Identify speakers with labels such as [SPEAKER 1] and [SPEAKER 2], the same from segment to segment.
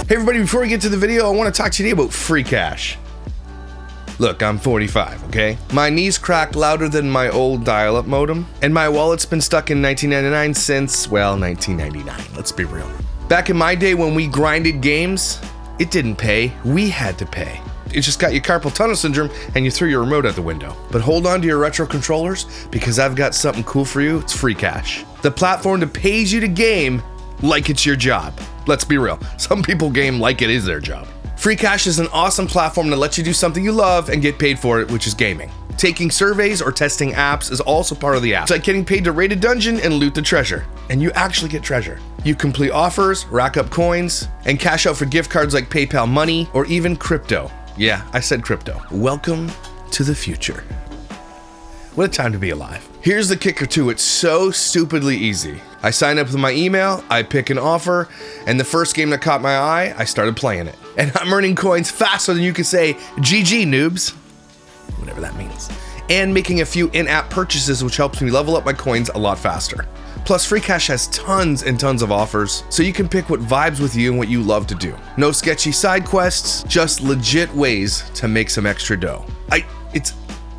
[SPEAKER 1] Hey everybody, before we get to the video, I want to talk to you today about free cash. Look, I'm 45, okay? My knees crack louder than my old dial-up modem, and my wallet's been stuck in 1999 since, well, 1999, let's be real. Back in my day when we grinded games, it didn't pay, we had to pay. It just got you carpal tunnel syndrome and you threw your remote out the window. But hold on to your retro controllers, because I've got something cool for you. It's free cash. The platform that pays you to game like it's your job. Let's be real, some people game like it is their job. Free cash is an awesome platform that lets you do something you love and get paid for it, which is gaming. Taking surveys or testing apps is also part of the app. It's like getting paid to raid a dungeon and loot the treasure. And you actually get treasure. You complete offers, rack up coins, and cash out for gift cards like PayPal Money or even crypto. Yeah, I said crypto. Welcome to the future. What a time to be alive. Here's the kicker too, it's so stupidly easy. I sign up with my email, I pick an offer, and the first game that caught my eye, I started playing it. And I'm earning coins faster than you could say, GG noobs, whatever that means. And making a few in-app purchases, which helps me level up my coins a lot faster. Plus, free cash has tons and tons of offers, so you can pick what vibes with you and what you love to do. No sketchy side quests, just legit ways to make some extra dough.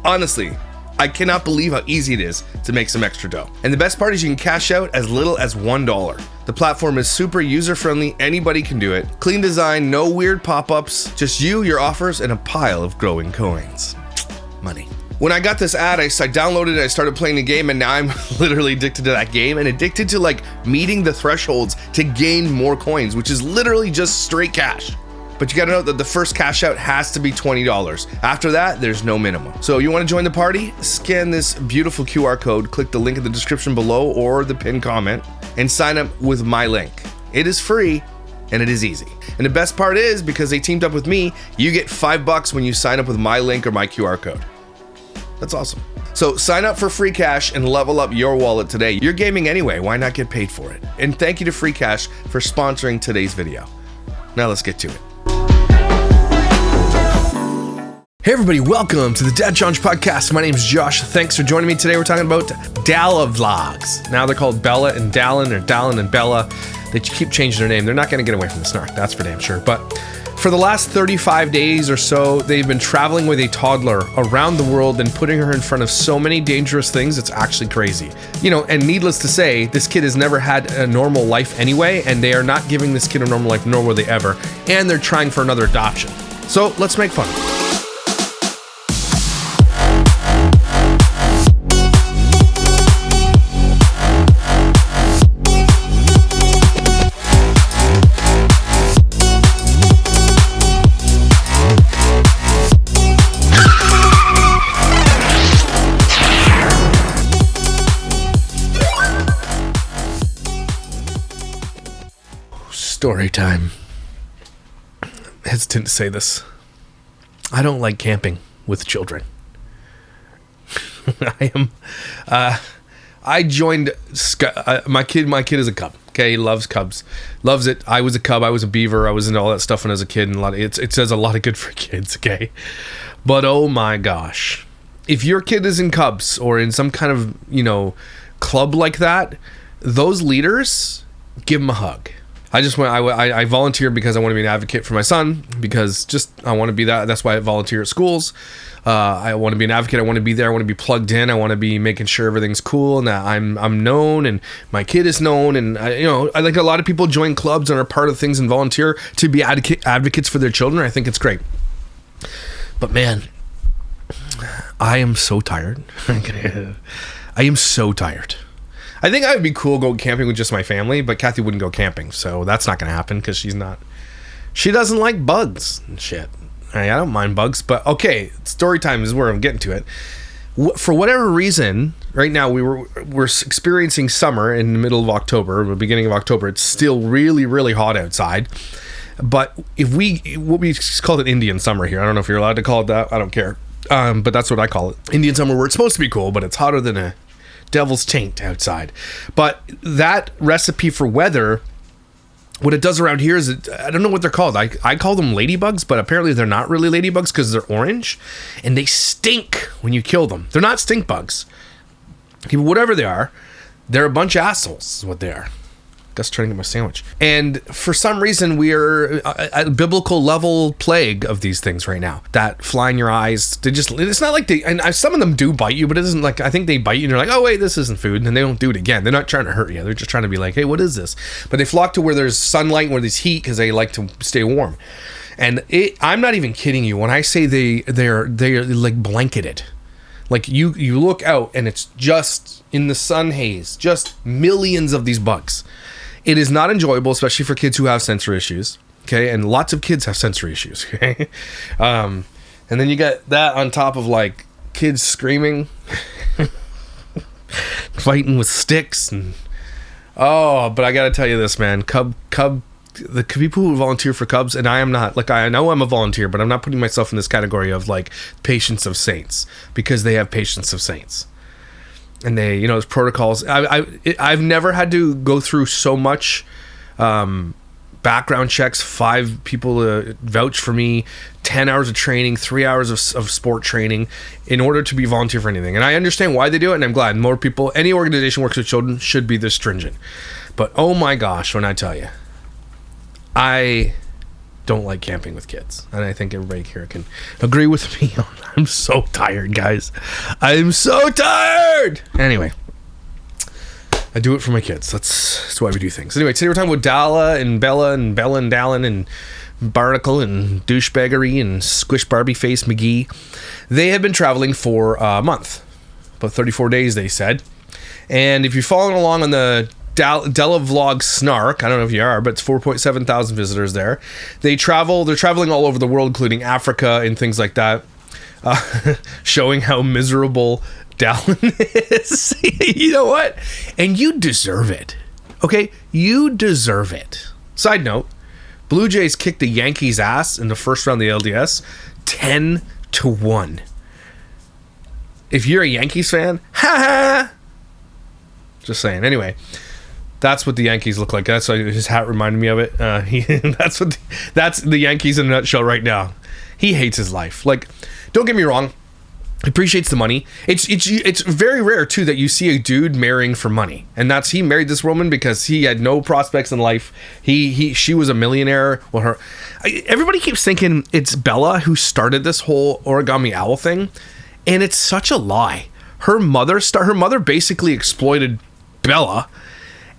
[SPEAKER 1] Honestly, I cannot believe how easy it is to make some extra dough. And the best part is you can cash out as little as $1. The platform is super user-friendly, anybody can do it. Clean design, no weird pop-ups, just you, your offers, and a pile of growing coins. Money. When I got this ad, I downloaded it, I started playing the game, and now I'm literally addicted to that game and addicted to like meeting the thresholds to gain more coins, which is literally just straight cash. But you gotta know that the first cash out has to be $20. After that, there's no minimum. So you wanna join the party? Scan this beautiful QR code, click the link in the description below or the pinned comment, and sign up with my link. It is free, and it is easy. And the best part is, because they teamed up with me, you get $5 when you sign up with my link or my QR code. That's awesome. So sign up for free cash and level up your wallet today. You're gaming anyway, why not get paid for it? And thank you to Free Cash for sponsoring today's video. Now let's get to it. Hey everybody, welcome to the Dad Challenge Podcast. My name is Josh. Thanks for joining me today. We're talking about Della vlogs. Now they're called Bella and Dallin, or Dallin and Bella. They keep changing their name. They're not going to get away from the snark, that's for damn sure. But for the last 35 days or so, they've been traveling with a toddler around the world and putting her in front of so many dangerous things, it's actually crazy. You know, and needless to say, this kid has never had a normal life anyway, and they are not giving this kid a normal life, nor will they ever. And they're trying for another adoption. So let's make fun. Story time. Hesitant to say this. I don't like camping with children. I joined my kid is a cub. Okay, he loves cubs, loves it. I was a cub, I was a beaver, I was into all that stuff when I was a kid, and it says a lot of good for kids. Okay, but oh my gosh, if your kid is in cubs or in some kind of club like that, those leaders, give them a hug. I volunteer because I want to be an advocate for my son, because I want to be that. That's why I volunteer at schools. I want to be an advocate. I want to be there. I want to be plugged in. I want to be making sure everything's cool and that I'm known and my kid is known. And I think a lot of people join clubs and are part of things and volunteer to be advocates for their children. I think it's great. But man, I am so tired. I am so tired. I think I would be cool going camping with just my family, but Kathy wouldn't go camping, so that's not going to happen because she doesn't like bugs and shit. I don't mind bugs, but okay, story time is where I'm getting to it. For whatever reason, right now we're experiencing summer in the middle of October, the beginning of October. It's still really, really hot outside, but what we call it Indian summer here. I don't know if you're allowed to call it that. I don't care, but that's what I call it. Indian summer, where it's supposed to be cool, but it's hotter than a devil's taint outside. But that recipe for weather, what it does around here is, I don't know what they're called. I call them ladybugs, but apparently they're not really ladybugs because they're orange and they stink when you kill them. They're not stink bugs. Okay, whatever they are, they're a bunch of assholes is what they are. Gus trying to get my sandwich. And for some reason, we're at a biblical level plague of these things right now that fly in your eyes. It's not like and some of them do bite you, but it isn't like, I think they bite you and you're like, oh wait, this isn't food. And then they don't do it again. They're not trying to hurt you. They're just trying to be like, hey, what is this? But they flock to where there's sunlight, where there's heat, because they like to stay warm. And I'm not even kidding you when I say they're like blanketed. Like you look out and it's just in the sun haze, just millions of these bugs. It is not enjoyable, especially for kids who have sensory issues. Okay, and lots of kids have sensory issues. Okay, and then you get that on top of like kids screaming, fighting with sticks, and but I gotta tell you this, man, the people who volunteer for Cubs, and I am not, like, I know I'm a volunteer, but I'm not putting myself in this category of like patience of saints, because they have patience of saints, and they, there's protocols. I've never had to go through so much background checks, 5 people vouch for me, 10 hours of training, 3 hours of sport training in order to be volunteer for anything. And I understand why they do it, and I'm glad more people, any organization works with children should be this stringent. But oh my gosh, when I tell you, I don't like camping with kids, and I think everybody here can agree with me. I'm so tired, guys. I'm so tired. Anyway, I do it for my kids. That's why we do things. Anyway, today we're talking about Della and Bella and Dallin and Barnacle and Douchebaggery and Squish Barbie Face McGee. They have been traveling for a month, about 34 days, they said. And if you're following along on the Della vlog snark, I don't know if you are, but it's 4.7 thousand visitors there. They're traveling all over the world, including Africa and things like that, showing how miserable Dallin is. You know what? And you deserve it. Okay? You deserve it. Side note, Blue Jays kicked the Yankees' ass in the first round of the LDS 10-1. If you're a Yankees fan, ha ha! Just saying. Anyway, that's what the Yankees look like. That's why his hat reminded me of it. That's the Yankees in a nutshell right now. He hates his life. Like, don't get me wrong, he appreciates the money. It's very rare too that you see a dude marrying for money, and he married this woman because he had no prospects in life. She was a millionaire. Well, everybody keeps thinking it's Bella who started this whole origami owl thing, and it's such a lie. Her mother basically exploited Bella.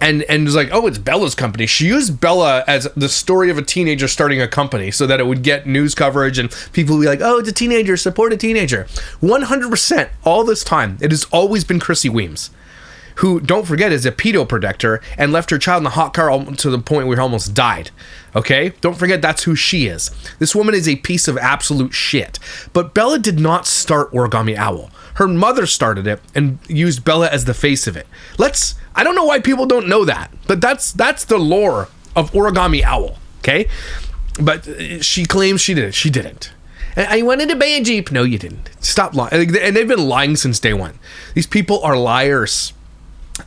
[SPEAKER 1] And was like, oh, it's Bella's company. She used Bella as the story of a teenager starting a company so that it would get news coverage and people would be like, oh, it's a teenager, support a teenager. 100% all this time, it has always been Chrissy Weems, who, don't forget, is a pedo protector and left her child in the hot car to the point where he almost died. Okay? Don't forget that's who she is. This woman is a piece of absolute shit. But Bella did not start Origami Owl. Her mother started it and used Bella as the face of it. I don't know why people don't know that, but that's the lore of Origami Owl, okay? But she claims she did it. She didn't. And I wanted to buy a Jeep. No, you didn't. Stop lying. And they've been lying since day one. These people are liars.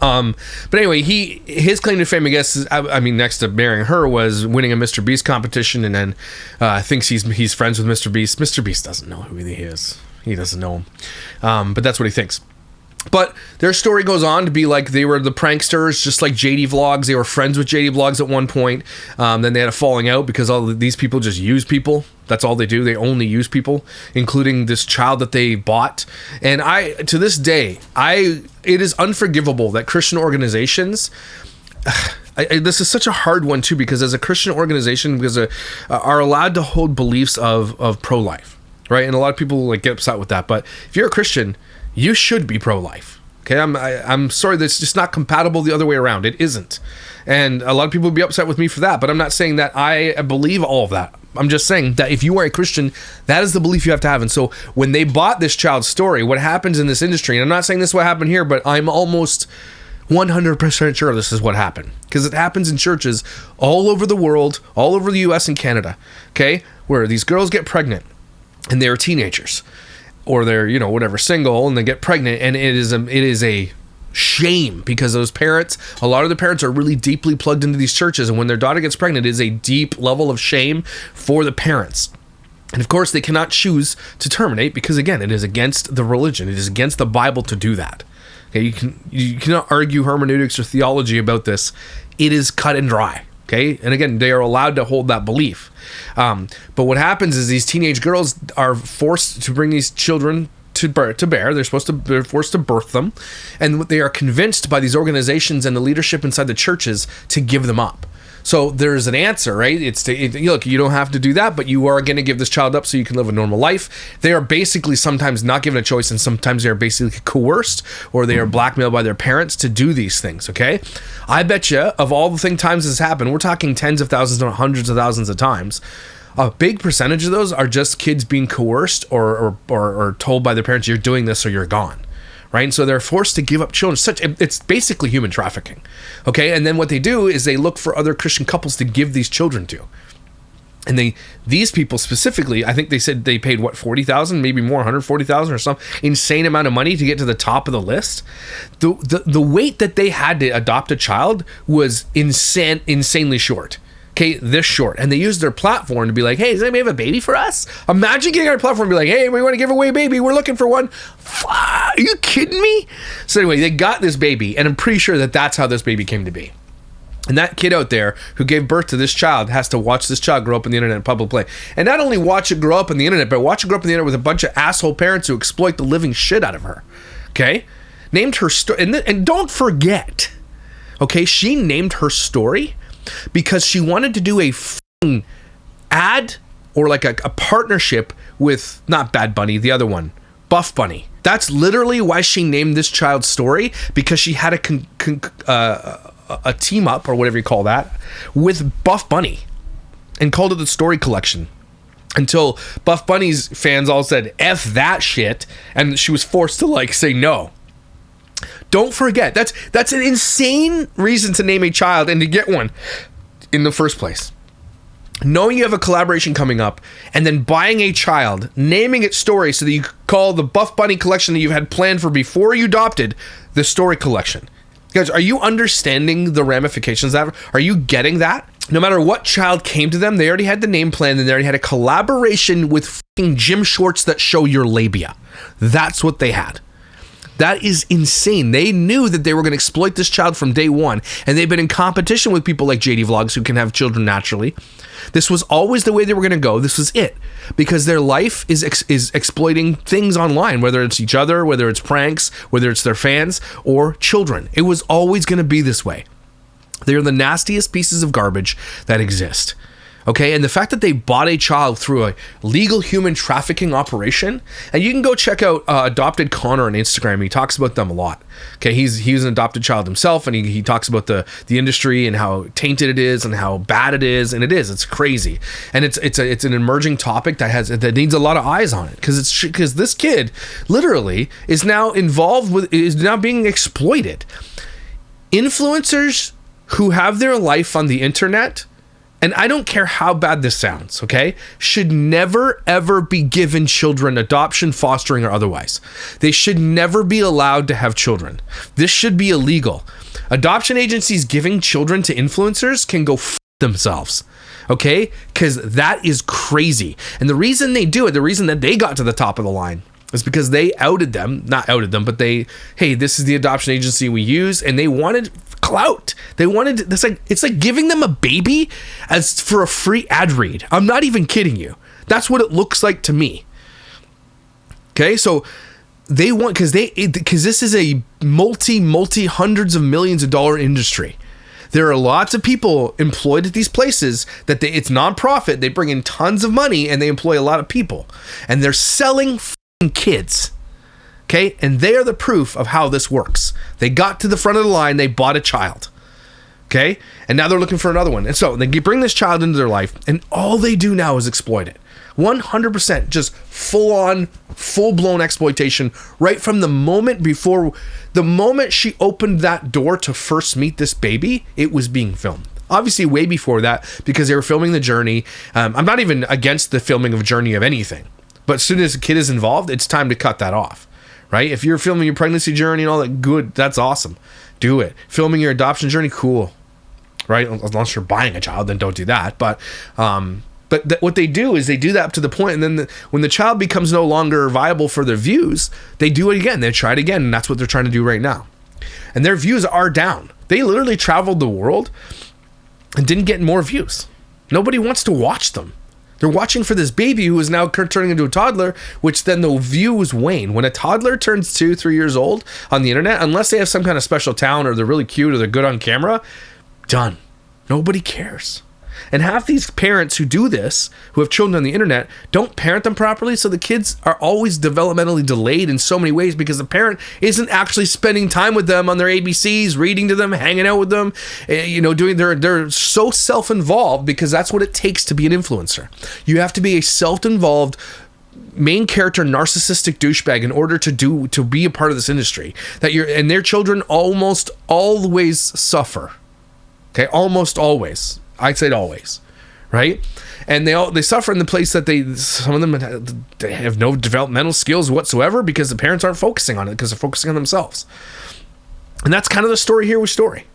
[SPEAKER 1] But anyway, his claim to fame, I guess, is, next to marrying her, was winning a Mr. Beast competition, and then thinks he's friends with Mr. Beast. Mr. Beast doesn't know who he is. He doesn't know him. But that's what he thinks. But their story goes on to be like they were the pranksters, just like JD Vlogs. They were friends with JD Vlogs at one point. Then they had a falling out because all of these people just use people. That's all they do. They only use people, including this child that they bought. And to this day, it is unforgivable that Christian organizations. This is such a hard one too, because as a Christian organization, are allowed to hold beliefs of pro-life, right? And a lot of people get upset with that. But if you're a Christian, you should be pro-life. Okay, I'm sorry, that's just not compatible the other way around. It isn't. And a lot of people would be upset with me for that, but I'm not saying that I believe all of that. I'm just saying that if you are a Christian, that is the belief you have to have. And so when they bought this child's story, what happens in this industry, and I'm not saying this is what happened here, but I'm almost 100% sure this is what happened. Because it happens in churches all over the world, all over the US and Canada, okay, where these girls get pregnant and they're teenagers. Or they're, whatever, single, and they get pregnant, and it is a shame because those parents, a lot of the parents are really deeply plugged into these churches, and when their daughter gets pregnant, it is a deep level of shame for the parents. And of course, they cannot choose to terminate because, again, it is against the religion. It is against the Bible to do that. Okay, you cannot argue hermeneutics or theology about this It is cut and dry. Okay, and again, they are allowed to hold that belief. But what happens is these teenage girls are forced to bring these children to bear. They're forced to birth them, and they are convinced by these organizations and the leadership inside the churches to give them up. So there's an answer, right? Look, you don't have to do that, but you are going to give this child up so you can live a normal life. They are basically sometimes not given a choice, and sometimes they are basically coerced, or they are blackmailed by their parents to do these things, okay? I bet you, of all the times this happened, we're talking tens of thousands, not hundreds of thousands of times. A big percentage of those are just kids being coerced or told by their parents, you're doing this or you're gone. Right? And so they're forced to give up children. It's basically human trafficking. Okay? And then what they do is they look for other Christian couples to give these children to. And these people specifically, I think they said they paid $40,000, maybe more, $140,000 or some insane amount of money to get to the top of the list. The wait that they had to adopt a child was insanely short. Okay, this short. And they used their platform to be like, hey, does anybody have a baby for us? Imagine getting on our platform and be like, hey, we want to give away a baby. We're looking for one. Are you kidding me? So anyway, they got this baby, and I'm pretty sure that that's how this baby came to be. And that kid out there who gave birth to this child has to watch this child grow up in the internet in public play. And not only watch it grow up in the internet, but watch it grow up in the internet with a bunch of asshole parents who exploit the living shit out of her. Okay? Named her story. And don't forget, okay, she named her story because she wanted to do a ad or like a partnership with, not Bad Bunny, the other one, Buff Bunny. That's literally why she named this child's story, because she had a team up, or whatever you call that, with Buff Bunny and called it the Story Collection. Until Buff Bunny's fans all said, F that shit, and she was forced to say no. Don't forget, that's an insane reason to name a child and to get one in the first place. Knowing you have a collaboration coming up, and then buying a child, naming it Story, so that you call the Buff Bunny collection that you've had planned for before you adopted the Story Collection. Guys, are you understanding the ramifications of that? Are you getting that? No matter what child came to them, they already had the name plan, and they already had a collaboration with fucking gym shorts that show your labia. That's what they had. That is insane. They knew that they were going to exploit this child from day one, and they've been in competition with people like JD Vlogs who can have children naturally. This was always the way they were going to go. This was it, because their life is exploiting things online, whether it's each other, whether it's pranks, whether it's their fans or children. It was always going to be this way. They're the nastiest pieces of garbage that exist. Okay, and the fact that they bought a child through a legal human trafficking operation, and you can go check out Adopted Connor on Instagram. He talks about them a lot. Okay, he's an adopted child himself, and he talks about the industry and how tainted it is and how bad it is, and it's crazy, and it's an emerging topic that needs a lot of eyes on it, because this kid literally is now is now being exploited. Influencers who have their life on the internet, and I don't care how bad this sounds, okay, should never, ever be given children, adoption, fostering, or otherwise. They should never be allowed to have children. This should be illegal. Adoption agencies giving children to influencers can go f themselves, okay, because that is crazy. And the reason they do it, the reason that they got to the top of the line, is because they not outed them, but hey, this is the adoption agency we use, and they wanted clout. It's like giving them a baby as for a free ad read. I'm not even kidding you. That's what it looks like to me. Okay, so they want, because this is a multi hundreds of millions of dollar industry. There are lots of people employed at these places that it's nonprofit. They bring in tons of money and they employ a lot of people, and they're selling kids. Okay, and they are the proof of how this works. They got to the front of the line, they bought a child. Okay, and now they're looking for another one. And so they bring this child into their life, and all they do now is exploit it. 100%, just full-blown exploitation right from the moment she opened that door to first meet this baby. It was being filmed. Obviously, way before that, because they were filming the journey. I'm not even against the filming of a journey of anything, but as soon as a kid is involved, it's time to cut that off. Right? If you're filming your pregnancy journey and all that, good, that's awesome. Do it. Filming your adoption journey, cool. Right? Unless you're buying a child, then don't do that. But what they do is they do that up to the point, and then when the child becomes no longer viable for their views, they do it again. They try it again, and that's what they're trying to do right now. And their views are down. They literally traveled the world and didn't get more views. Nobody wants to watch them. They're watching for this baby who is now turning into a toddler, which then the views wane. When a toddler turns 2-3 years old on the internet, unless they have some kind of special talent or they're really cute or they're good on camera, done. Nobody cares. And half these parents who do this, who have children on the internet, don't parent them properly, so the kids are always developmentally delayed in so many ways because the parent isn't actually spending time with them on their ABCs, reading to them, hanging out with them, they're so self-involved because that's what it takes to be an influencer. You have to be a self-involved main character narcissistic douchebag in order to be a part of this industry. And their children almost always suffer. Okay, almost always. I'd say always, right? And they suffer in the place that some of them they have no developmental skills whatsoever because the parents aren't focusing on it because they're focusing on themselves. And that's kind of the story here with Story.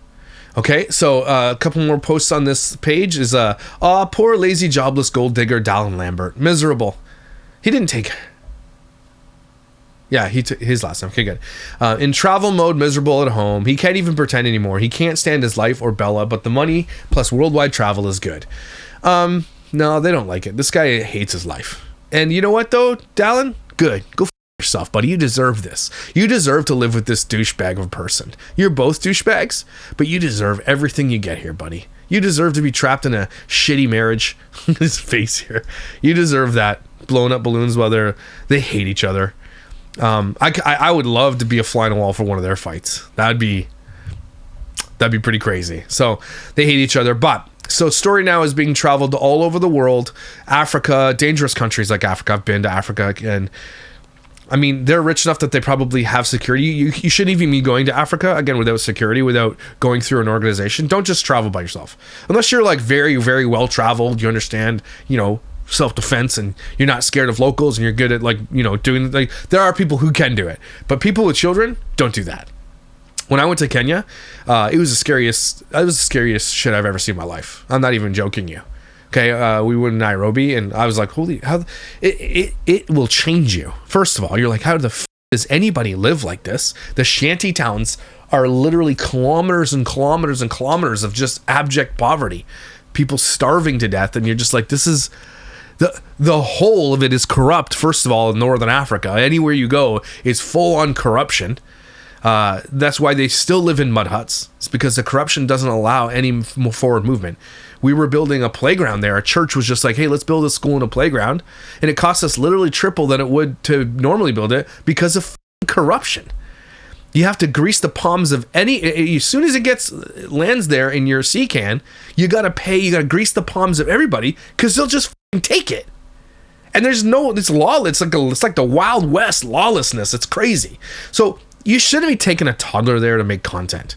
[SPEAKER 1] Okay, so a couple more posts on this page is poor lazy jobless gold digger Dallin Lambert, miserable. He didn't take. Yeah, he took his last name. Okay, good. In travel mode, miserable at home. He can't even pretend anymore. He can't stand his life or Bella, but the money plus worldwide travel is good. No, they don't like it. This guy hates his life. And you know what, though, Dallin? Good. Go f*** yourself, buddy. You deserve this. You deserve to live with this douchebag of a person. You're both douchebags, but you deserve everything you get here, buddy. You deserve to be trapped in a shitty marriage. His face here. You deserve that. Blowing up balloons while they hate each other. I would love to be a fly on the wall for one of their fights. That'd be pretty crazy. So they hate each other, but so Story now is being traveled all over the world, Africa, dangerous countries like Africa. I've been to Africa, and I mean, they're rich enough that they probably have security. You shouldn't even be going to Africa again without security, without going through an organization. Don't just travel by yourself, unless you're like very, very well traveled. You understand, self-defense, and you're not scared of locals, and you're good at doing there are people who can do it, but people with children don't do that. When I went to Kenya, it was the scariest shit I've ever seen in my life. I'm not even joking you. Okay, we went to Nairobi, and I was like, holy, how it will change you. First of all, you're like, how the does anybody live like this? The shanty towns are literally kilometers and kilometers and kilometers of just abject poverty, people starving to death, and you're just like, this is the whole of it is corrupt. First of all, in Northern Africa, anywhere you go is full on corruption. That's why they still live in mud huts. It's because the corruption doesn't allow any forward movement. We were building a playground there. A church was just like, hey, let's build a school and a playground. And it cost us literally triple than it would to normally build it because of corruption. You have to grease the palms of as soon as it lands there in your sea can, you got to grease the palms of everybody because they'll just take it. And it's lawless. It's like the Wild West lawlessness. It's crazy. So you shouldn't be taking a toddler there to make content.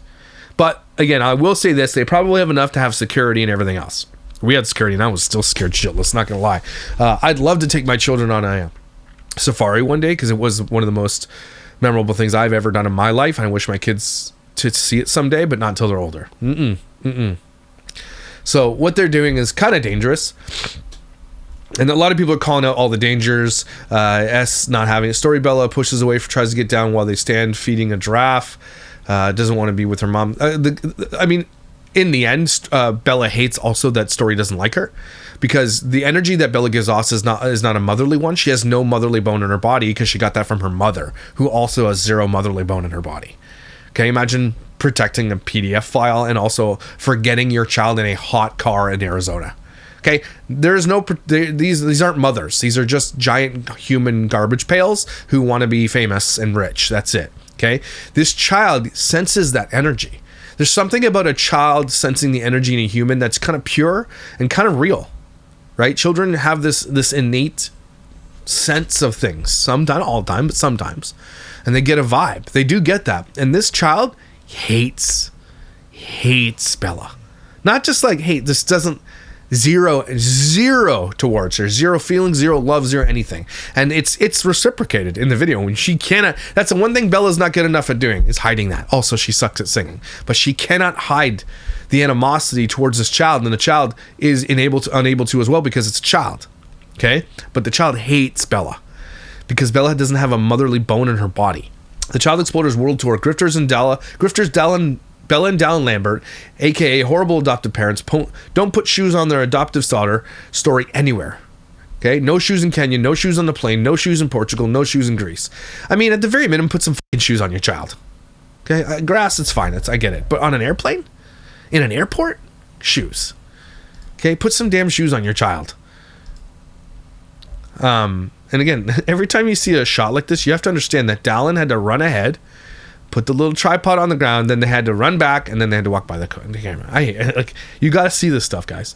[SPEAKER 1] But again, I will say this, they probably have enough to have security and everything else. We had security and I was still scared shitless, not gonna lie. I'd love to take my children on a safari one day because it was one of the most memorable things I've ever done in my life. I wish my kids to see it someday, but not until they're older. So what they're doing is kind of dangerous. And a lot of people are calling out all the dangers. S not having a story. Bella pushes away, tries to get down while they stand feeding a giraffe. Doesn't want to be with her mom. In the end, Bella hates also that Story doesn't like her, because the energy that Bella gives off is not a motherly one. She has no motherly bone in her body because she got that from her mother, who also has zero motherly bone in her body. Okay, imagine protecting a PDF file and also forgetting your child in a hot car in Arizona. Okay, these aren't mothers. These are just giant human garbage pails who want to be famous and rich. That's it. Okay, this child senses that energy. There's something about a child sensing the energy in a human that's kind of pure and kind of real, right? Children have this innate sense of things. Sometimes, not all the time, but sometimes, and they get a vibe. They do get that. And this child hates Bella. Not just like hate. This doesn't. Zero towards her, zero feelings, zero love, zero anything. And it's reciprocated in the video. When she cannot, that's the one thing Bella's not good enough at doing, is hiding that. Also, she sucks at singing, but she cannot hide the animosity towards this child, and the child is unable to as well, because it's a child. Okay, but the child hates Bella because Bella doesn't have a motherly bone in her body. The Child Explorers World Tour, Grifters, Della, and Bella and Dallin Lambert, aka horrible adoptive parents, don't put shoes on their adoptive daughter story anywhere. Okay, no shoes in Kenya, no shoes on the plane, no shoes in Portugal, no shoes in Greece. I mean, at the very minimum, put some fucking shoes on your child. Okay, grass, it's fine, I get it. But on an airplane? In an airport? Shoes. Okay, put some damn shoes on your child. And again, every time you see a shot like this, you have to understand that Dallin had to run ahead, put the little tripod on the ground, then they had to run back, and then they had to walk by the camera. You got to see this stuff, guys.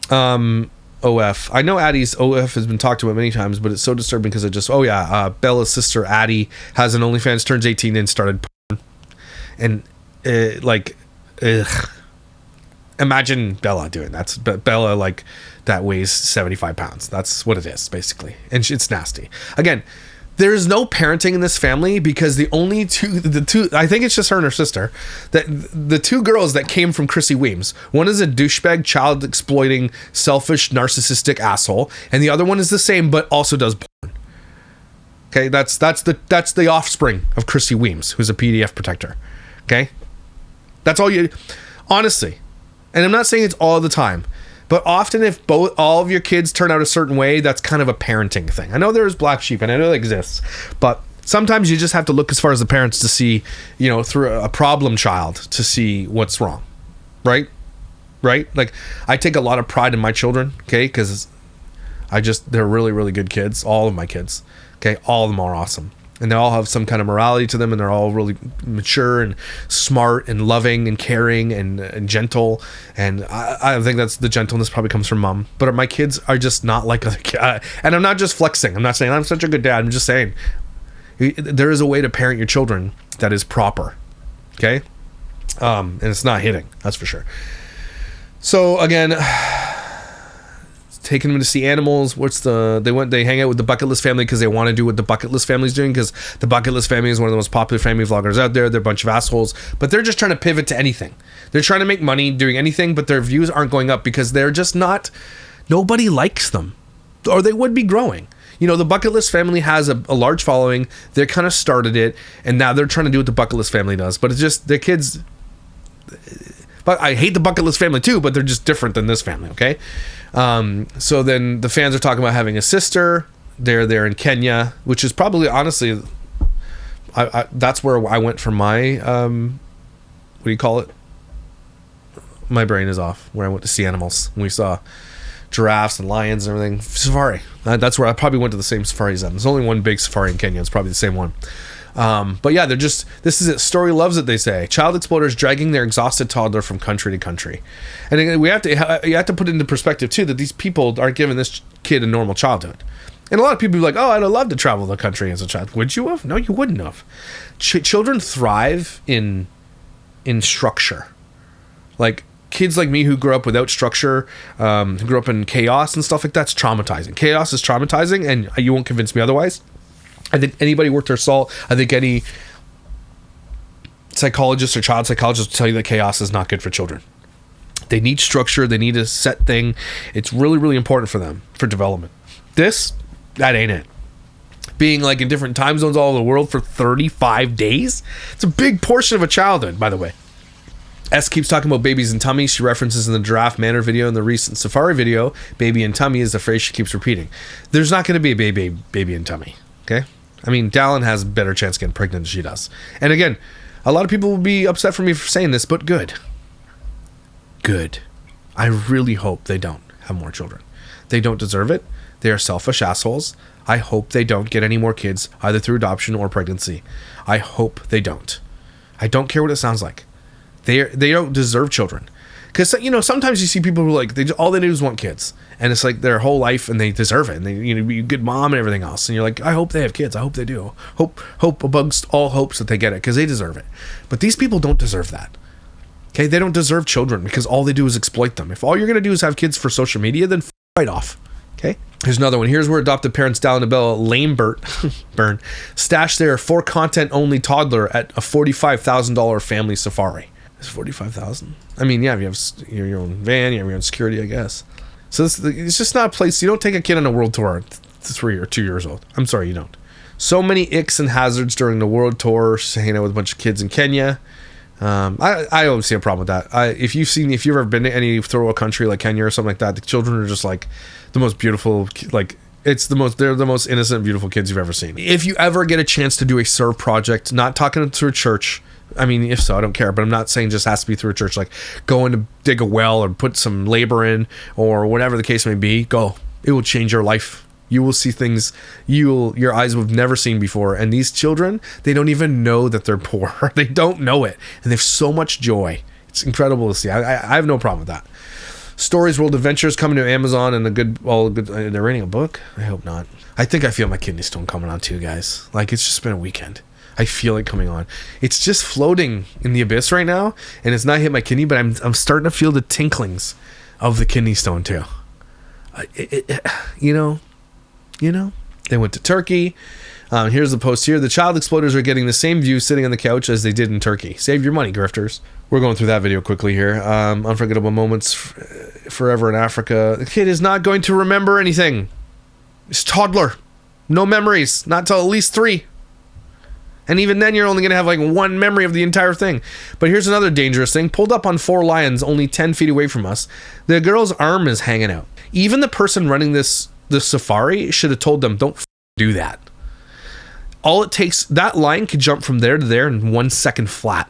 [SPEAKER 1] OF. I know Addie's OF has been talked about many times, but it's so disturbing because it just, Bella's sister Addie has an OnlyFans, turns 18 and started porn. And imagine Bella doing that. But Bella, that weighs 75 pounds. That's what it is, basically. And it's nasty. Again, there's no parenting in this family because the two, I think it's just her and her sister, that the two girls that came from Chrissy Weems, one is a douchebag, child exploiting, selfish, narcissistic asshole, and the other one is the same but also does porn. Okay, that's the offspring of Chrissy Weems, who's a PDF protector. Okay, that's all you, honestly, and I'm not saying it's all the time. But often if all of your kids turn out a certain way, that's kind of a parenting thing. I know there's black sheep and I know that exists, but sometimes you just have to look as far as the parents to see, through a problem child to see what's wrong. Right? Like, I take a lot of pride in my children, okay? Because they're really, really good kids. All of my kids, okay? All of them are awesome. And they all have some kind of morality to them, and they're all really mature and smart and loving and caring and gentle. And I think that's the gentleness probably comes from mom. But my kids are just not like other kids. And I'm not just flexing. I'm not saying I'm such a good dad. I'm just saying there is a way to parent your children that is proper. Okay? And it's not hitting. That's for sure. So again, taking them to see animals. They hang out with the Bucket List family because they want to do what the Bucket List family is doing, because the Bucket List family is one of the most popular family vloggers out there. They're a bunch of assholes, but they're just trying to pivot to anything. They're trying to make money doing anything, but their views aren't going up because they're just not, nobody likes them, or they would be growing. The Bucket List family has a large following. They kind of started it, and now they're trying to do what the Bucket List family does, but it's just their kids. But I hate the Bucket List family too, but they're just different than this family, okay? So then the fans are talking about having a sister. They're there in Kenya, which is probably, honestly, that's where I went for my, what do you call it? My brain is off. Where I went to see animals. We saw giraffes and lions and everything. Safari. That's where I probably went to the same safari as them. There's only one big safari in Kenya. It's probably the same one. But yeah, this is it. Story loves it, they say. Child explorers dragging their exhausted toddler from country to country. And you have to put it into perspective too, that these people aren't giving this kid a normal childhood. And a lot of people be like, oh, I'd have loved to travel the country as a child. Would you have? No, you wouldn't have. Children thrive in structure. Like kids like me who grew up without structure, who grew up in chaos and stuff like that's traumatizing. Chaos is traumatizing, and you won't convince me otherwise. I think anybody worth their salt, I think any psychologist or child psychologist will tell you that chaos is not good for children. They need structure. They need a set thing. It's really, really important for them, for development. That ain't it. Being like in different time zones all over the world for 35 days, it's a big portion of a childhood, by the way. S keeps talking about babies and tummies. She references in the Giraffe Manor video and the recent Safari video, baby and tummy is the phrase she keeps repeating. There's not going to be a baby and tummy, okay? I mean, Dallin has a better chance of getting pregnant than she does. And again, a lot of people will be upset for me for saying this, but good. Good. I really hope they don't have more children. They don't deserve it. They are selfish assholes. I hope they don't get any more kids, either through adoption or pregnancy. I hope they don't. I don't care what it sounds like. They don't deserve children. Because, sometimes you see people who all they do is want kids. And it's like their whole life and they deserve it. And they, be a good mom and everything else. And you're like, I hope they have kids. I hope they do. Hope amongst all hopes that they get it because they deserve it. But these people don't deserve that. Okay? They don't deserve children because all they do is exploit them. If all you're going to do is have kids for social media, then right off. Okay? Here's another one. Here's where adoptive parents Della and Bella Lambert burn stashed their for content only toddler at a $45,000 family safari. It's $45,000. I mean, yeah, you have your own van, you have your own security, I guess. So it's just not a place. You don't take a kid on a world tour at 3 or 2 years old. I'm sorry, you don't.
[SPEAKER 2] So many icks and hazards during the world tour. She's hanging out with a bunch of kids in Kenya. I don't see a problem with that. If you've ever been to any third world country like Kenya or something like that, the children are just like the most beautiful, like they're the most innocent, beautiful kids you've ever seen. If you ever get a chance to do a serve project, not talking through a church, I mean, if so, I don't care, but I'm not saying just has to be through a church, like going to dig a well or put some labor in or whatever the case may be, go. It will change your life. You will see things your eyes have never seen before. And these children, they don't even know that they're poor. They don't know it. And they have so much joy. It's incredible to see. I have no problem with that. Stories World Adventures coming to Amazon and they're reading a book? I hope not. I think I feel my kidney stone coming on too, guys. Like, it's just been a weekend. I feel it coming on. It's just floating in the abyss right now, and it's not hit my kidney, but I'm starting to feel the tinklings of the kidney stone too. You know. They went to Turkey. Here's the post here. The child exploders are getting the same view sitting on the couch as they did in Turkey. Save your money, grifters. We're going through that video quickly here. Unforgettable moments forever in Africa. The kid is not going to remember anything. It's Toddler. No memories. Not till at least 3. And even then, you're only going to have like one memory of the entire thing. But here's another dangerous thing. Pulled up on 4 lions only 10 feet away from us. The girl's arm is hanging out. Even the person running this safari should have told them, don't do that. All it takes, that lion could jump from there to there in 1 second flat.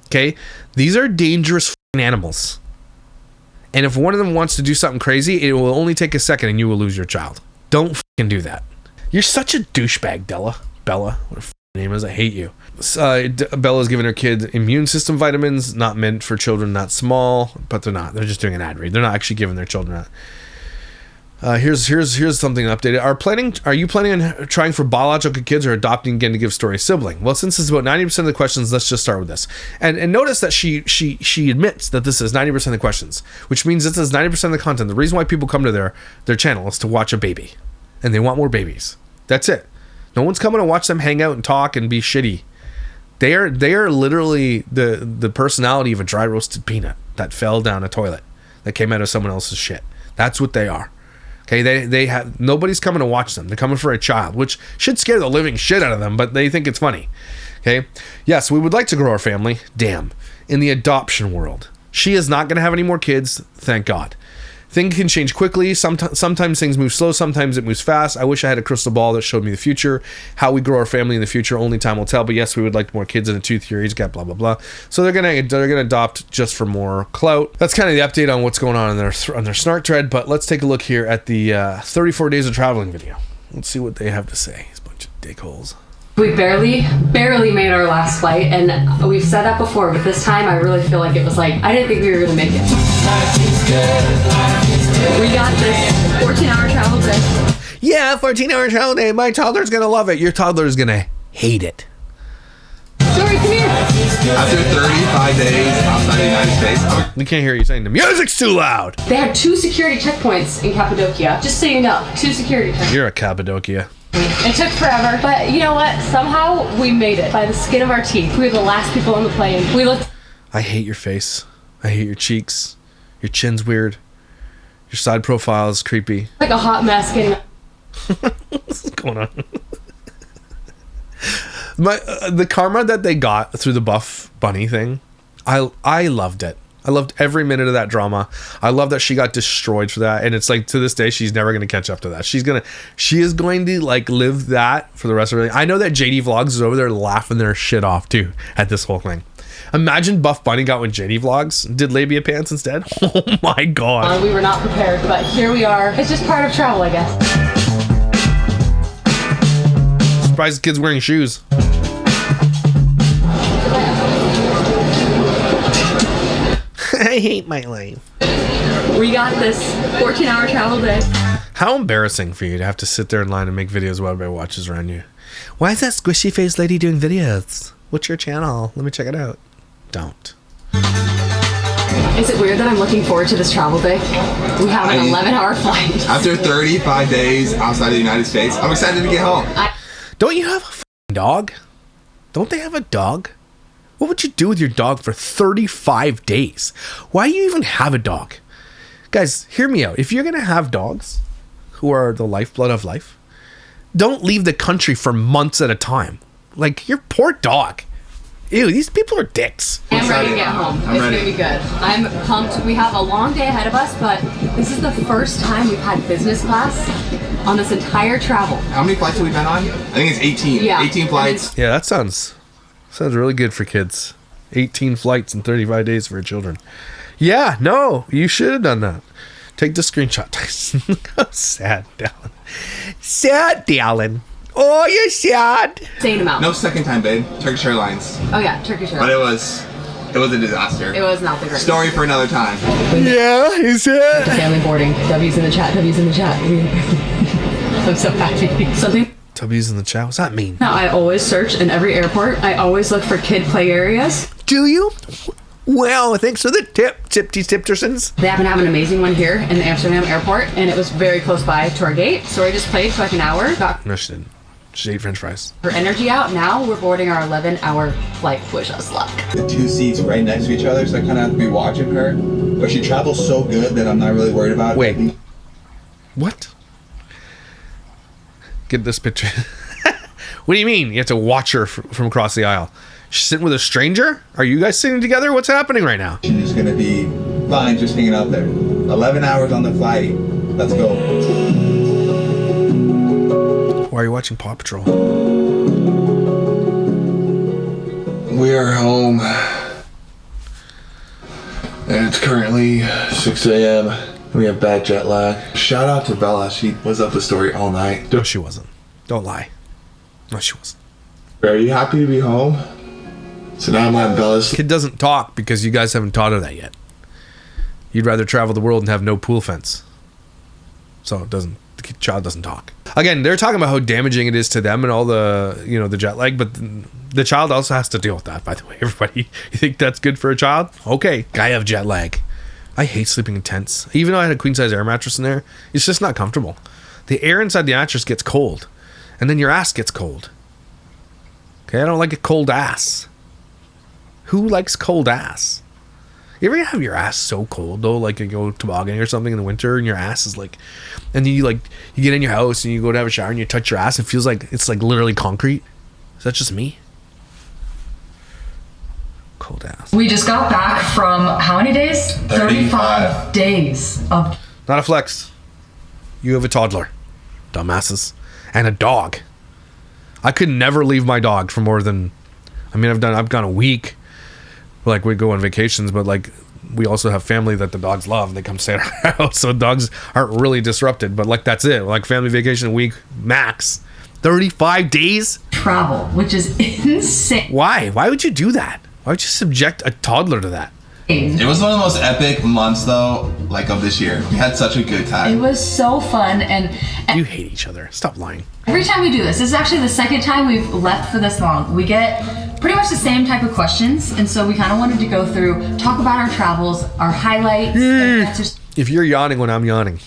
[SPEAKER 2] Okay? These are dangerous animals. And if one of them wants to do something crazy, it will only take a second and you will lose your child. Don't do that. You're such a douchebag, Della. Bella, what her name is, I hate you. Bella's giving her kid immune system vitamins, not meant for children that small, but they're not. They're just doing an ad read. They're not actually giving their children that. Here's something updated. Are you planning on trying for biological kids or adopting again to give story a sibling? Well, since it's about 90% of the questions, let's just start with this. And notice that she admits that this is 90% of the questions, which means this is 90% of the content. The reason why people come to their channel is to watch a baby, and they want more babies. That's it. No one's coming to watch them hang out and talk and be shitty. They are literally the personality of a dry roasted peanut that fell down a toilet that came out of someone else's shit. That's what they are. Okay, they have nobody's coming to watch them. They're coming for a child, which should scare the living shit out of them, but they think it's funny. Okay, yes, we would like to grow our family. Damn, in the adoption world, she is not going to have any more kids. Thank God. Things can change quickly. Sometimes things move slow. Sometimes it moves fast. I wish I had a crystal ball that showed me the future. How we grow our family in the future, only time will tell. But yes, we would like more kids in a 2-3 age gap, blah, blah, blah. So they're gonna adopt just for more clout. That's kind of the update on what's going on in their snark thread. But let's take a look here at the 34 days of traveling video. Let's see what they have to say. It's a bunch of dickholes.
[SPEAKER 3] We barely made our last flight, and we've said that before, but this time I really feel like it was like, I didn't think we were gonna make it. We got this 14-hour travel day.
[SPEAKER 2] Yeah, 14-hour travel day. My toddler's gonna love it. Your toddler's gonna hate it.
[SPEAKER 3] Sorry, come here.
[SPEAKER 4] After 35 days outside the United States.
[SPEAKER 2] We can't hear you saying the music's too loud.
[SPEAKER 3] They had 2 security checkpoints in Cappadocia. Just so you know, 2 security checkpoints.
[SPEAKER 2] You're a Cappadocia.
[SPEAKER 3] It took forever, but you know what? Somehow we made it by the skin of our teeth. We were the last people on the plane. We looked.
[SPEAKER 2] I hate your face. I hate your cheeks. Your chin's weird. Your side profile is creepy.
[SPEAKER 3] Like a hot mess getting.
[SPEAKER 2] What's going on? The karma that they got through the Buff Bunny thing, I loved it. I loved every minute of that drama. I love that she got destroyed for that, and it's like to this day she's never going to catch up to that. She is going to like live that for the rest of her life. I know that JD Vlogs is over there laughing their shit off too at this whole thing. Imagine Buff Bunny got with JD Vlogs, did labia pants instead. Oh my god.
[SPEAKER 3] We were not prepared, but here we are. It's just part of travel, I guess.
[SPEAKER 2] Surprised the kid's wearing shoes. I hate my life.
[SPEAKER 3] We got this 14-hour travel day.
[SPEAKER 2] How embarrassing for you to have to sit there in line and make videos while everybody watches around you. Why is that squishy faced lady doing videos? What's your channel? Let me check it out. Don't.
[SPEAKER 3] Is it weird that I'm looking forward to this travel day? We have an 11-hour flight.
[SPEAKER 4] After 35 days outside of the United States, I'm excited to get home.
[SPEAKER 2] Don't you have a f***ing dog? Don't they have a dog? What would you do with your dog for 35 days? Why do you even have a dog? Guys, hear me out. If you're going to have dogs who are the lifeblood of life, don't leave the country for months at a time. Like, your poor dog. Ew, these people are dicks.
[SPEAKER 3] I'm ready to get home. It's
[SPEAKER 4] ready.
[SPEAKER 3] gonna be good. I'm pumped. We have a long day ahead of us, but this is the first time we've had business class on this entire travel.
[SPEAKER 4] How many flights have we been on? I think it's 18.
[SPEAKER 3] Yeah.
[SPEAKER 4] 18 flights.
[SPEAKER 2] Yeah, that sounds really good for kids. 18 flights in 35 days for children. Yeah, no, you should have done that. Take the screenshot, Tyson. Sad, Dallin. Sad, Dallin. Oh, you're sad.
[SPEAKER 3] Insane amount.
[SPEAKER 4] No second time, babe. Turkish Airlines.
[SPEAKER 3] Oh yeah, Turkish
[SPEAKER 4] But
[SPEAKER 3] Airlines.
[SPEAKER 4] it was a disaster.
[SPEAKER 3] It was not the greatest.
[SPEAKER 4] Story for another time.
[SPEAKER 2] Yeah, is it?
[SPEAKER 3] Family boarding. W's in the chat. W's in the chat. I'm so happy. Something.
[SPEAKER 2] W's in the chat. What's that mean?
[SPEAKER 3] Now I always search in every airport. I always look for kid play areas.
[SPEAKER 2] Do you? Well, thanks for the tip, Tiptersons.
[SPEAKER 3] They happen to have an amazing one here in the Amsterdam airport, and it was very close by to our gate. So I just played for like an hour, got
[SPEAKER 2] No, she didn't. She ate French fries.
[SPEAKER 3] her energy out. Now we're boarding our 11-hour flight. Wish us luck.
[SPEAKER 4] The two seats right next to each other, so I kind of have to be watching her. But she travels so good that I'm not really worried about it.
[SPEAKER 2] Wait. What? Get this picture. What do you mean? You have to watch her from across the aisle. She's sitting with a stranger? Are you guys sitting together? What's happening right now?
[SPEAKER 4] She's just gonna be fine just hanging out there. 11 hours on the flight. Let's go.
[SPEAKER 2] Why are you watching Paw Patrol?
[SPEAKER 5] We are home, and it's currently 6 a.m. We have bad jet lag. Shout out to Bella. She was up the story all night.
[SPEAKER 2] No, she wasn't. Don't lie. No, she wasn't.
[SPEAKER 5] Are you happy to be home? So now I'm at Bella's.
[SPEAKER 2] Kid doesn't talk because you guys haven't taught her that yet. You'd rather travel the world and have no pool fence. So it doesn't. The child doesn't talk. Again, they're talking about how damaging it is to them and all the, the jet lag, but the child also has to deal with that, by the way. Everybody, you think that's good for a child? Okay, I have jet lag. I hate sleeping in tents. Even though I had a queen size air mattress in there, it's just not comfortable. The air inside the mattress gets cold, and then your ass gets cold. Okay, I don't like a cold ass. Who likes cold ass? You ever have your ass so cold though, like you go tobogganing or something in the winter and your ass is like, and you get in your house and you go to have a shower and you touch your ass, it feels like it's like literally concrete. Is that just me? Cold ass.
[SPEAKER 6] We just got back from how many days? 35 days of.
[SPEAKER 2] Not a flex. You have a toddler, dumbasses, and a dog. I could never leave my dog for more than, I've gone a week. Like, we go on vacations, but like, we also have family that the dogs love and they come stay at our house, so dogs aren't really disrupted, but like, that's it. Like, family vacation week max. 35 days?
[SPEAKER 6] Travel, which is insane.
[SPEAKER 2] Why would you do that? Why would you subject a toddler to that?
[SPEAKER 4] It was one of the most epic months, though, of this year. We had such a good time.
[SPEAKER 6] It was so fun, and
[SPEAKER 2] You hate each other. Stop lying.
[SPEAKER 6] every time we do this is actually the second time we've left for this long. We get pretty much the same type of questions, and so we kind of wanted to go through, talk about our travels, our highlights, and answer
[SPEAKER 2] If you're yawning when I'm yawning,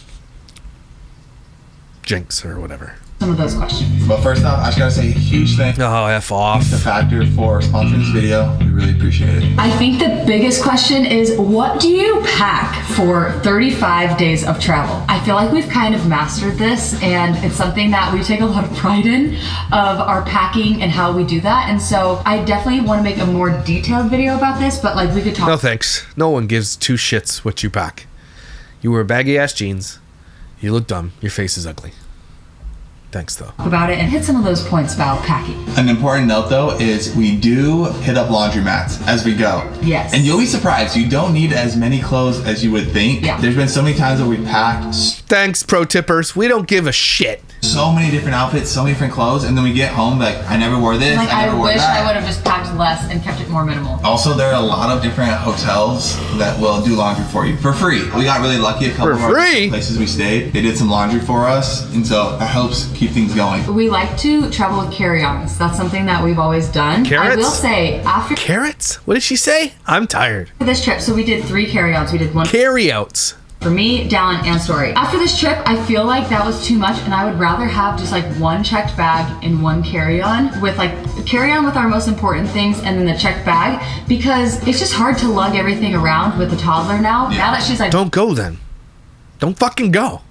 [SPEAKER 2] jinx or whatever.
[SPEAKER 6] some of those questions.
[SPEAKER 4] But first off, I just gotta say a huge thank you
[SPEAKER 2] Oh, F off.
[SPEAKER 4] to Factor for sponsoring this video. We really appreciate it.
[SPEAKER 6] I think the biggest question is, what do you pack for 35 days of travel? I feel like we've kind of mastered this, and it's something that we take a lot of pride in, of our packing and how we do that. And so I definitely want to make a more detailed video about this, but like we could talk
[SPEAKER 2] No thanks. No one gives two shits what you pack. You wear baggy ass jeans. You look dumb. Your face is ugly. Thanks though.
[SPEAKER 6] about it and hit some of those points about packing.
[SPEAKER 4] An important note, though, is we do hit up laundromats as we go.
[SPEAKER 6] Yes.
[SPEAKER 4] And you'll be surprised. You don't need as many clothes as you would think.
[SPEAKER 6] Yeah.
[SPEAKER 4] There's been so many times that we packed
[SPEAKER 2] Thanks, pro tippers. We don't give a shit.
[SPEAKER 4] so many different outfits, so many different clothes, and then we get home like, I never wore this,
[SPEAKER 6] Like,
[SPEAKER 4] I
[SPEAKER 6] I
[SPEAKER 4] never wore
[SPEAKER 6] wish
[SPEAKER 4] that.
[SPEAKER 6] I would have just packed less and kept it more minimal.
[SPEAKER 4] Also, there are a lot of different hotels that will do laundry for you for free. We got really lucky. A couple
[SPEAKER 2] For
[SPEAKER 4] of our
[SPEAKER 2] free?
[SPEAKER 4] places we stayed, they did some laundry for us, and so that helps keep things going.
[SPEAKER 6] We like to travel with carry-ons. That's something that we've always done.
[SPEAKER 2] Carrots?
[SPEAKER 6] I will say, after
[SPEAKER 2] Carrots? What did she say? I'm tired.
[SPEAKER 6] this trip, so we did 3 carry-ons. We did one
[SPEAKER 2] Carryouts.
[SPEAKER 6] for me, Dallin, and Story. After this trip, I feel like that was too much, and I would rather have just like one checked bag and one carry-on with carry-on with our most important things and then the checked bag, because it's just hard to lug everything around with the toddler now.
[SPEAKER 4] Yeah.
[SPEAKER 6] Now that she's like
[SPEAKER 2] Don't go then. Don't fucking go.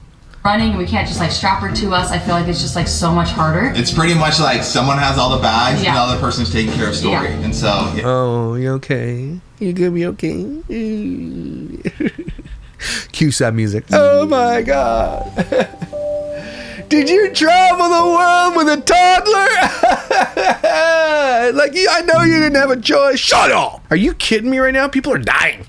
[SPEAKER 6] running and we can't just like strap her to us. I feel like it's just like so much harder.
[SPEAKER 4] It's pretty much like someone has all the bags and
[SPEAKER 6] Yeah.
[SPEAKER 4] the other person's taking care of Story.
[SPEAKER 6] Yeah.
[SPEAKER 4] And so, yeah.
[SPEAKER 2] Oh, you okay? You gonna be okay? Cue sad music. Oh my god. Did you travel the world with a toddler? Like, I know you didn't have a choice. Shut up. Are you kidding me right now? People are dying.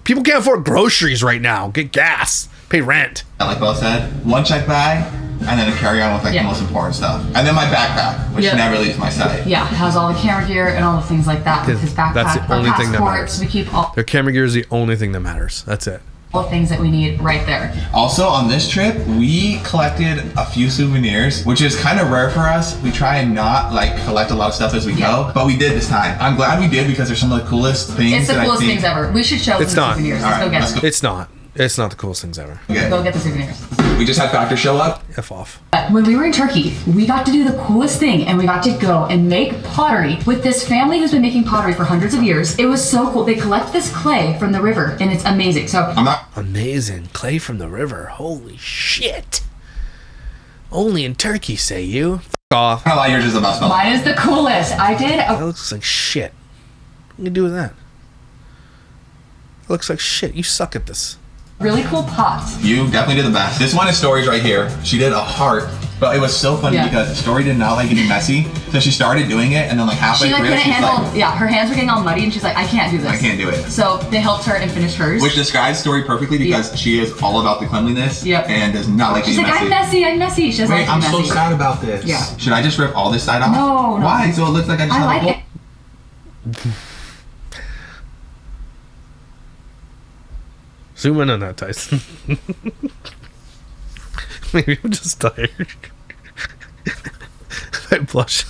[SPEAKER 2] People can't afford groceries right now. Get gas. Pay rent.
[SPEAKER 4] Like Bo said, one check bag and then a carry-on with like
[SPEAKER 6] Yeah.
[SPEAKER 4] the most important stuff. And then my backpack, which
[SPEAKER 6] Yeah.
[SPEAKER 4] never leaves my sight.
[SPEAKER 6] Yeah, it has all the camera gear and all the things like that with his backpack.
[SPEAKER 2] That's the
[SPEAKER 6] Our
[SPEAKER 2] only thing that
[SPEAKER 6] passports,
[SPEAKER 2] matters.
[SPEAKER 6] we keep all
[SPEAKER 2] Their camera gear is the only thing that matters. That's it.
[SPEAKER 6] the things that we need right there.
[SPEAKER 4] Also, on this trip, we collected a few souvenirs, which is kind of rare for us. We try and not like collect a lot of stuff as we go, but we did this time. I'm glad we did because they're some of the coolest things.
[SPEAKER 6] It's the
[SPEAKER 4] that
[SPEAKER 6] coolest
[SPEAKER 4] I think.
[SPEAKER 6] things ever. We should show
[SPEAKER 2] It's
[SPEAKER 6] them the
[SPEAKER 2] not.
[SPEAKER 6] souvenirs.
[SPEAKER 4] All
[SPEAKER 6] Let's
[SPEAKER 4] right,
[SPEAKER 6] go get
[SPEAKER 4] let's
[SPEAKER 6] them.
[SPEAKER 2] It's not. It's not the coolest things ever.
[SPEAKER 4] Okay.
[SPEAKER 6] Go get the souvenirs.
[SPEAKER 4] We just had Factor show up.
[SPEAKER 2] F off.
[SPEAKER 6] When we were in Turkey, we got to do the coolest thing and we got to go and make pottery with this family who's been making pottery for hundreds of years. It was so cool. They collect this clay from the river and it's amazing. So
[SPEAKER 4] I'm not.
[SPEAKER 2] Amazing. Clay from the river. Holy shit. Only in Turkey, say you. F off.
[SPEAKER 4] I'm gonna lie, yours is the best one.
[SPEAKER 6] mine is the coolest. I did
[SPEAKER 2] That
[SPEAKER 6] a
[SPEAKER 2] looks like shit. What can you do with that? It looks like shit. You suck at this.
[SPEAKER 6] really cool pot.
[SPEAKER 4] You definitely did the best. This one is Story's right here. She did a heart, but it was so funny
[SPEAKER 6] Yeah.
[SPEAKER 4] because Story did not like getting messy, so she started doing it, and then like halfway
[SPEAKER 6] She like
[SPEAKER 4] through
[SPEAKER 6] couldn't
[SPEAKER 4] it, she's
[SPEAKER 6] handle,
[SPEAKER 4] like,
[SPEAKER 6] yeah, her hands were getting all muddy and she's like, I can't do this.
[SPEAKER 4] I can't do it.
[SPEAKER 6] So they helped her and finished hers.
[SPEAKER 4] Which describes Story perfectly because she is all about the cleanliness
[SPEAKER 6] Yep.
[SPEAKER 4] and does not like
[SPEAKER 6] She's
[SPEAKER 4] getting
[SPEAKER 6] like,
[SPEAKER 4] messy.
[SPEAKER 6] I'm messy. She doesn't
[SPEAKER 4] Wait,
[SPEAKER 6] like
[SPEAKER 4] I'm
[SPEAKER 6] being
[SPEAKER 4] so
[SPEAKER 6] messy.
[SPEAKER 4] sad about this.
[SPEAKER 6] Yeah.
[SPEAKER 4] Should I just rip all this side off?
[SPEAKER 6] No.
[SPEAKER 4] Why? So it looks like I just
[SPEAKER 6] I
[SPEAKER 4] have
[SPEAKER 6] like
[SPEAKER 4] a
[SPEAKER 6] it.
[SPEAKER 2] Zoom in on that, Tyson. Maybe I'm just tired. I blush.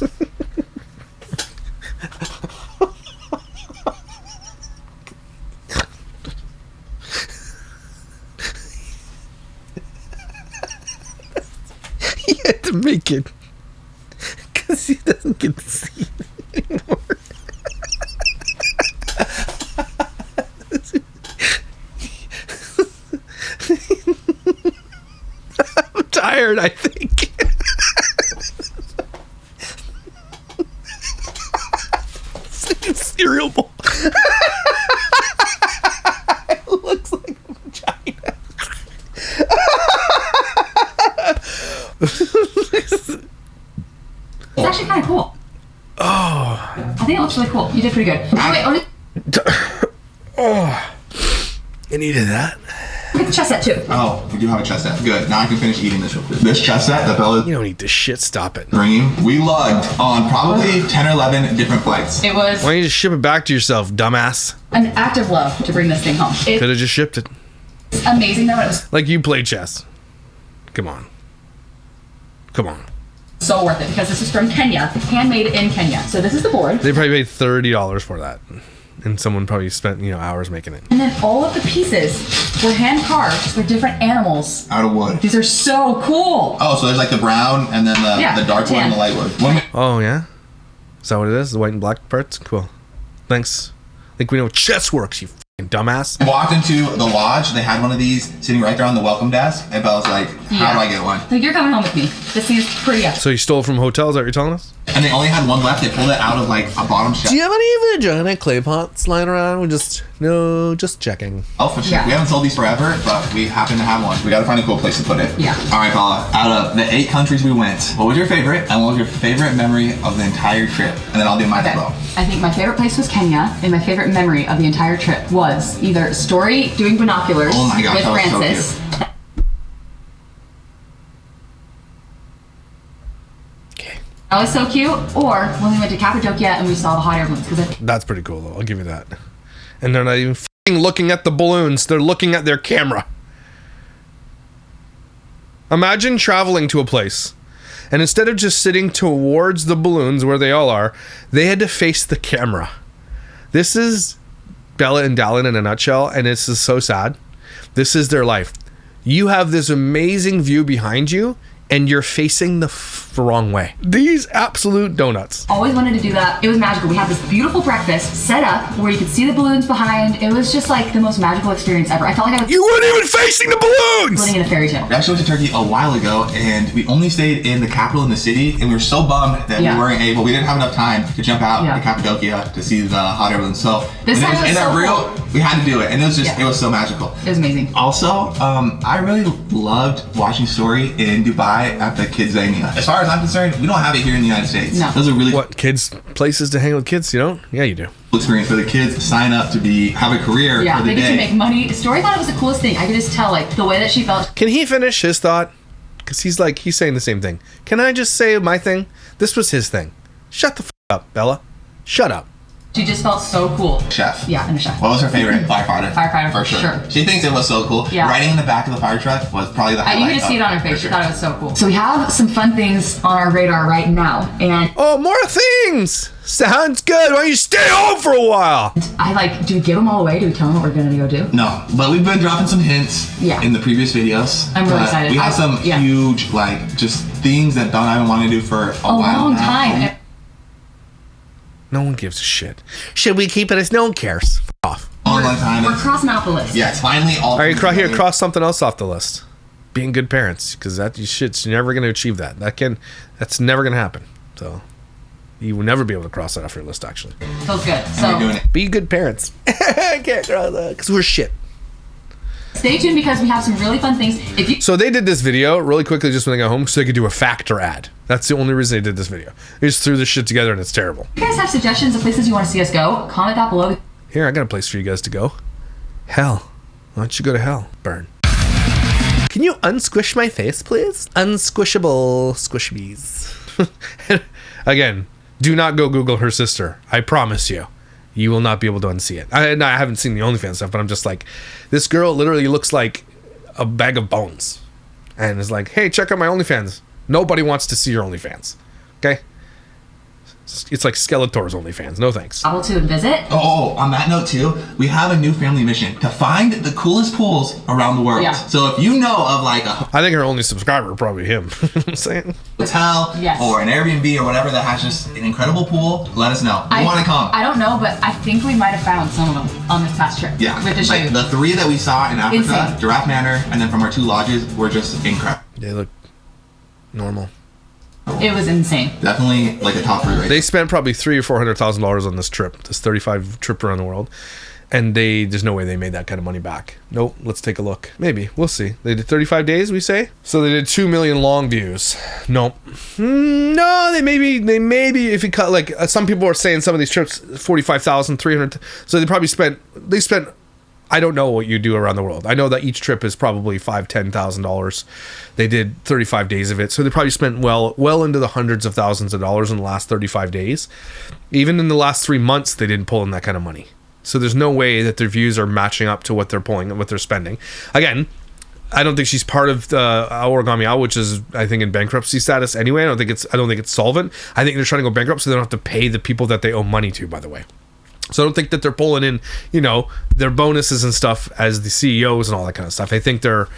[SPEAKER 2] He had to make it because he doesn't get to see it anymore. I'm tired, I think. Cereal bowl. It looks like a vagina.
[SPEAKER 6] It's actually kind of cool. Oh. I think it looks really cool. You did pretty good. Oh, wait,
[SPEAKER 2] I needed that.
[SPEAKER 6] look at the chest set too.
[SPEAKER 4] Oh, we do have a chess set. Good. Now I can finish eating this real quick. This chess set that Bella's
[SPEAKER 2] You don't eat this shit. Stop it.
[SPEAKER 4] bringing, we lugged on probably 10 or 11 different flights.
[SPEAKER 6] It was
[SPEAKER 2] Why don't you just ship it back to yourself, dumbass?
[SPEAKER 6] an act of love to bring this thing home.
[SPEAKER 2] Could
[SPEAKER 6] It's
[SPEAKER 2] have just shipped it.
[SPEAKER 6] amazing though. It was
[SPEAKER 2] Like you play chess. Come on. Come on.
[SPEAKER 6] so worth it because this is from Kenya, handmade in Kenya. So this is the board.
[SPEAKER 2] They probably paid $30 for that. And someone probably spent, hours making it.
[SPEAKER 6] And then all of the pieces were hand carved. They're different animals.
[SPEAKER 4] Out of wood.
[SPEAKER 6] These are so cool.
[SPEAKER 4] Oh, so there's like the brown and then the dark wood and the light wood. One
[SPEAKER 2] Oh, yeah? Is that what it is? The white and black parts? Cool. Thanks. I think we know how chess works, you fucking dumbass.
[SPEAKER 4] walked into the lodge. They had one of these sitting right there on the welcome desk. And Bella's like, how do I get one?
[SPEAKER 6] Like, you're coming home with me. This seems pretty epic.
[SPEAKER 2] So you stole it from hotels, is that what you're telling us?
[SPEAKER 4] And they only had one left. They pulled it out of like a bottom shelf.
[SPEAKER 2] you have any vagina clay pots lying around? Just checking.
[SPEAKER 4] For sure.
[SPEAKER 6] Yeah.
[SPEAKER 4] We haven't sold these forever, but we happen to have one. We gotta find a cool place to put it.
[SPEAKER 6] Yeah.
[SPEAKER 4] All right, Bella. Out of the 8 countries we went, what was your favorite? And what was your favorite memory of the entire trip? And then I'll do mine
[SPEAKER 6] Okay.
[SPEAKER 4] as well.
[SPEAKER 6] I think my favorite place was Kenya, and my favorite memory of the entire trip was either Story doing binoculars
[SPEAKER 4] Oh my gosh,
[SPEAKER 6] with
[SPEAKER 4] that was so
[SPEAKER 6] Francis.
[SPEAKER 2] Okay.
[SPEAKER 6] That was so cute. Or when we went to Cappadocia and we saw the hot air balloons. Because
[SPEAKER 2] That's pretty cool, though. I'll give you that. And they're not even fucking looking at the balloons. They're looking at their camera. Imagine traveling to a place, and instead of just sitting towards the balloons where they all are, they had to face the camera. This is Della and Dallin in a nutshell, and this is so sad. This is their life. You have this amazing view behind you and you're facing the wrong way. These absolute donuts.
[SPEAKER 6] Always wanted to do that. It was magical. We had this beautiful breakfast set up where you could see the balloons behind. It was just like the most magical experience ever. I felt like I was
[SPEAKER 2] You weren't even facing the balloons!
[SPEAKER 6] living in a fairy tale.
[SPEAKER 4] We actually went to Turkey a while ago, and we only stayed in the capital in the city, and we were so bummed that
[SPEAKER 6] Yeah.
[SPEAKER 4] we didn't have enough time to jump out
[SPEAKER 6] Yeah.
[SPEAKER 4] to Cappadocia to see the hot air balloon. So
[SPEAKER 6] This
[SPEAKER 4] when
[SPEAKER 6] time was
[SPEAKER 4] in
[SPEAKER 6] so
[SPEAKER 4] that real,
[SPEAKER 6] cool.
[SPEAKER 4] we had to do it, and it was just
[SPEAKER 6] Yeah.
[SPEAKER 4] it was so magical.
[SPEAKER 6] It was amazing.
[SPEAKER 4] Also, I really loved watching Story in Dubai at the Kidzania. As far as I'm concerned, we don't have it here in the United States.
[SPEAKER 6] No.
[SPEAKER 4] Those are really
[SPEAKER 2] What, kids, places to hang with kids, you don't? Yeah, you do.
[SPEAKER 4] cool experience for the kids to sign up to have a career
[SPEAKER 6] Yeah,
[SPEAKER 4] for the
[SPEAKER 6] they get to
[SPEAKER 4] day.
[SPEAKER 6] make money. Story thought it was the coolest thing. I could just tell, like, the way that she felt.
[SPEAKER 2] Can he finish his thought? Because he's saying the same thing. Can I just say my thing? This was his thing. Shut the up, Bella. Shut up.
[SPEAKER 6] She just felt so cool.
[SPEAKER 4] Chef.
[SPEAKER 6] Yeah, and a chef.
[SPEAKER 4] What was her favorite? Firefighter.
[SPEAKER 6] Firefighter,
[SPEAKER 4] for
[SPEAKER 6] sure.
[SPEAKER 4] She thinks it was so cool.
[SPEAKER 6] Yeah.
[SPEAKER 4] Riding in the back of the fire truck was probably the
[SPEAKER 6] You
[SPEAKER 4] highlight.
[SPEAKER 6] could just see it on her face.
[SPEAKER 4] for
[SPEAKER 6] She
[SPEAKER 4] sure.
[SPEAKER 6] thought it was so cool. So we have some fun things on our radar right now, and
[SPEAKER 2] Oh, more things! Sounds good. Why don't you stay home for a while?
[SPEAKER 6] do we give them all away? Do we tell them what we're gonna go do?
[SPEAKER 4] No, but we've been dropping some hints
[SPEAKER 6] Yeah.
[SPEAKER 4] in the previous videos.
[SPEAKER 6] I'm really
[SPEAKER 4] But
[SPEAKER 6] excited.
[SPEAKER 4] We have some
[SPEAKER 6] Yeah.
[SPEAKER 4] huge, just things that Don and I have been wanting to do for a
[SPEAKER 6] A
[SPEAKER 4] while
[SPEAKER 6] long
[SPEAKER 4] now.
[SPEAKER 6] time.
[SPEAKER 2] No one gives a shit. Should we keep it as no one cares? Off.
[SPEAKER 4] Long time.
[SPEAKER 6] We're crossing out the list.
[SPEAKER 4] Yeah, it's finally all.
[SPEAKER 2] All right, cross something else off the list. Being good parents, because you're never going to achieve that. That's never going to happen. So you will never be able to cross that off your list. Actually,
[SPEAKER 6] Feels good.
[SPEAKER 4] And we're doing
[SPEAKER 6] So
[SPEAKER 4] it.
[SPEAKER 2] be good parents. I can't cross that because we're shit.
[SPEAKER 6] stay tuned because we have some really fun things. If you
[SPEAKER 2] So they did this video really quickly just when they got home so they could do a Factor ad. That's the only reason they did this video. They just threw this shit together and it's terrible.
[SPEAKER 6] guys have suggestions of places you want to see us go, comment that below.
[SPEAKER 2] Here, I got a place for you guys to go. Hell. Why don't you go to hell? Burn. Can you unsquish my face, please? Unsquishable squishies. Again, do not go Google her sister. I promise you. You will not be able to unsee it. I haven't seen the OnlyFans stuff, but I'm just like, this girl literally looks like a bag of bones. And is like, hey, check out my OnlyFans. Nobody wants to see your OnlyFans. Okay? It's like Skeletor's OnlyFans. No thanks.
[SPEAKER 6] Travel to and visit.
[SPEAKER 4] Oh, on that note too, we have a new family mission to find the coolest pools around the world.
[SPEAKER 6] Yeah.
[SPEAKER 4] So if you know of like a
[SPEAKER 2] I think her only subscriber would probably him. I'm saying.
[SPEAKER 4] hotel
[SPEAKER 6] Yes.
[SPEAKER 4] or an Airbnb or whatever that has just an incredible pool, let us know. We want to come.
[SPEAKER 6] I don't know, but I think we might have found some of them on this past trip.
[SPEAKER 4] Yeah,
[SPEAKER 6] We have to show
[SPEAKER 4] like
[SPEAKER 6] you.
[SPEAKER 4] the 3 that we saw in Africa,
[SPEAKER 6] Insane.
[SPEAKER 4] Giraffe Manor, and then from our 2 lodges were just incredible.
[SPEAKER 2] They look normal.
[SPEAKER 6] It was insane.
[SPEAKER 4] Definitely like a top 3 right
[SPEAKER 2] They spent probably $300,000 or $400,000 on this trip, this 35 trip around the world, and there's no way they made that kind of money back. Nope. Let's take a look. Maybe we'll see. They did 35 days, we say. So they did 2 million long views. Nope. No, they maybe if you cut like some people are saying some of these trips 45,000, 300. So they spent. I don't know what you do around the world. I know that each trip is probably $5,000-$10,000. They did 35 days of it, so they probably spent well into the hundreds of thousands of dollars in the last 35 days. Even in the last 3 months, they didn't pull in that kind of money. So there's no way that their views are matching up to what they're pulling and what they're spending. Again, I don't think she's part of the Origami Out, which is I think in bankruptcy status anyway. I don't think it's solvent. I think they're trying to go bankrupt so they don't have to pay the people that they owe money to. By the way. So I don't think that they're pulling in, their bonuses and stuff as the CEOs and all that kind of stuff. I think they're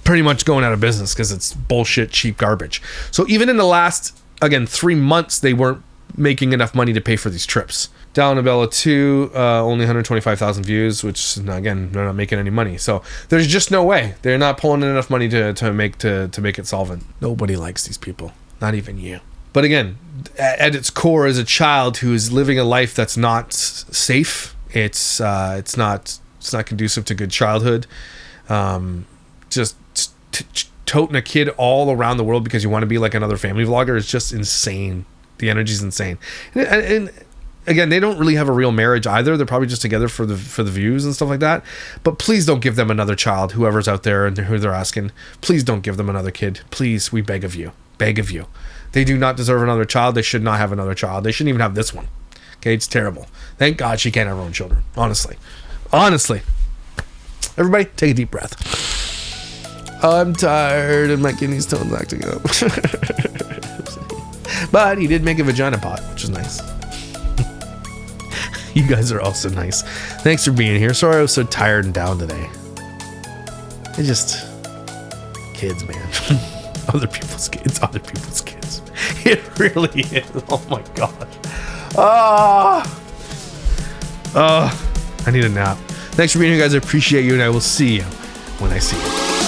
[SPEAKER 2] pretty much going out of business because it's bullshit, cheap garbage. So even in the last, 3 months, they weren't making enough money to pay for these trips. Della and Bella 2, only 125,000 views, which again, they're not making any money. So there's just no way. They're not pulling in enough money to make it solvent. Nobody likes these people, not even you. But again, at its core, as a child who is living a life that's not safe, it's not conducive to good childhood. Just toting a kid all around the world because you want to be like another family vlogger is just insane. The energy's insane. And again, they don't really have a real marriage either. They're probably just together for the views and stuff like that. But please don't give them another child. Whoever's out there and who they're asking, please don't give them another kid. Please, we beg of you. Beg of you. They do not deserve another child. They should not have another child. They shouldn't even have this one. Okay, it's terrible. Thank God she can't have her own children. Honestly. Everybody, take a deep breath. I'm tired and my kidneys don't acting up. But he did make a vagina pot, which is nice. You guys are also nice. Thanks for being here. Sorry I was so tired and down today. Kids, man. other people's kids. Other people's kids. It really is. Oh my god. I need a nap. Thanks for being here, guys. I appreciate you, and I will see you when I see you.